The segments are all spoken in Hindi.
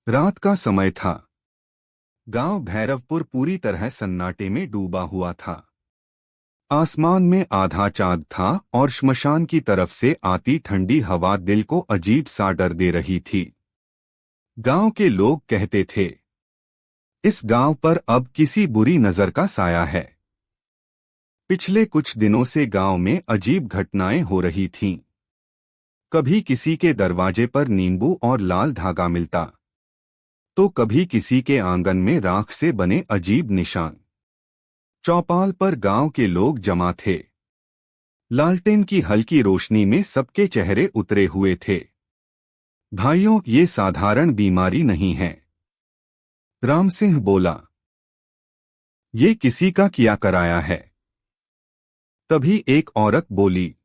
रात का समय था। गांव भैरवपुर पूरी तरह सन्नाटे में डूबा हुआ था। आसमान में आधा चांद था और श्मशान की तरफ से आती ठंडी हवा दिल को अजीब सा डर दे रही थी। गांव के लोग कहते थे, इस गांव पर अब किसी बुरी नजर का साया है। पिछले कुछ दिनों से गांव में अजीब घटनाएं हो रही थीं। कभी किसी के दरवाजे पर नींबू और लाल धागा मिलता, तो कभी किसी के आंगन में राख से बने अजीब निशान। चौपाल पर गांव के लोग जमा थे। लालटेन की हल्की रोशनी में सबके चेहरे उतरे हुए थे। भाइयों, ये साधारण बीमारी नहीं है, राम सिंह बोला। ये किसी का किया कराया है। तभी एक औरत बोली,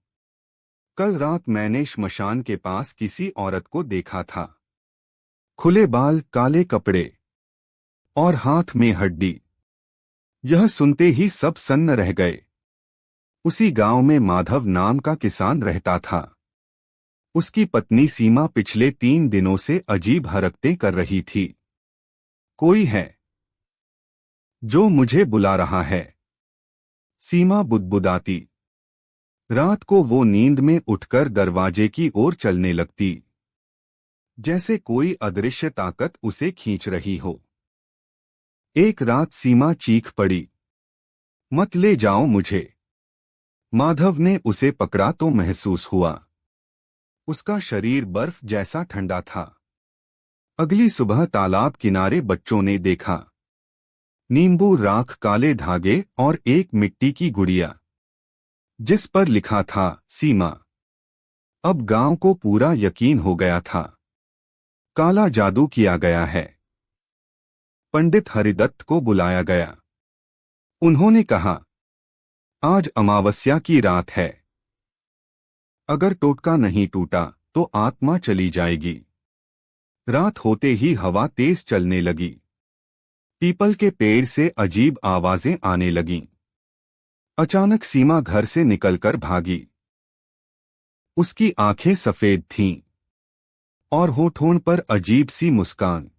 कल रात मैंने श्मशान के पास किसी औरत को देखा था। खुले बाल, काले कपड़े और हाथ में हड्डी। यह सुनते ही सब सन्न रह गए। उसी गांव में माधव नाम का किसान रहता था। उसकी पत्नी सीमा पिछले 3 दिनों से अजीब हरकतें कर रही थी। कोई है जो मुझे बुला रहा है, सीमा बुदबुदाती। रात को वो नींद में उठकर दरवाजे की ओर चलने लगती, जैसे कोई अदृश्य ताकत उसे खींच रही हो। एक रात सीमा चीख पड़ी, मत ले जाओ मुझे। माधव ने उसे पकड़ा तो महसूस हुआ, उसका शरीर बर्फ जैसा ठंडा था। अगली सुबह तालाब किनारे बच्चों ने देखा, नींबू, राख, काले धागे और एक मिट्टी की गुड़िया, जिस पर लिखा था सीमा। अब गांव को पूरा यकीन हो गया था, काला जादू किया गया है। पंडित हरिदत्त को बुलाया गया। उन्होंने कहा, आज अमावस्या की रात है। अगर टोटका नहीं टूटा तो आत्मा चली जाएगी। रात होते ही हवा तेज चलने लगी। पीपल के पेड़ से अजीब आवाजें आने लगीं। अचानक सीमा घर से निकलकर भागी। उसकी आंखें सफेद थीं और होठों पर अजीब सी मुस्कान।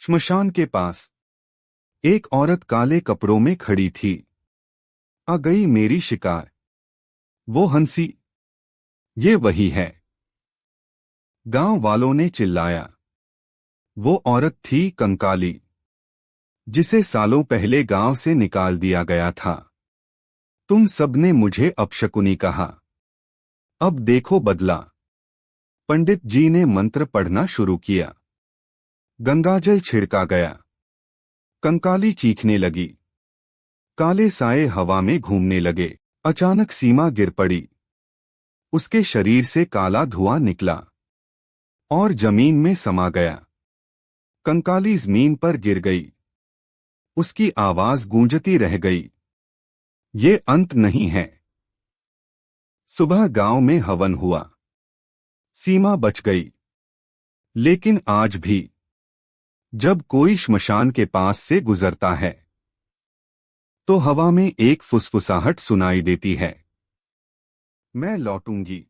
श्मशान के पास एक औरत काले कपड़ों में खड़ी थी। आ गई मेरी शिकार, वो हंसी। ये वही है। गांव वालों ने चिल्लाया। वो औरत थी कंकाली, जिसे सालों पहले गांव से निकाल दिया गया था। तुम सबने मुझे अपशकुनी कहा, अब देखो बदला। पंडित जी ने मंत्र पढ़ना शुरू किया। गंगाजल छिड़का गया। कंकाली चीखने लगी। काले साए हवा में घूमने लगे। अचानक सीमा गिर पड़ी। उसके शरीर से काला धुआं निकला और जमीन में समा गया। कंकाली जमीन पर गिर गई। उसकी आवाज गूंजती रह गई, ये अंत नहीं है। सुबह गांव में हवन हुआ। सीमा बच गई। लेकिन आज भी जब कोई श्मशान के पास से गुजरता है तो हवा में एक फुसफुसाहट सुनाई देती है, मैं लौटूंगी।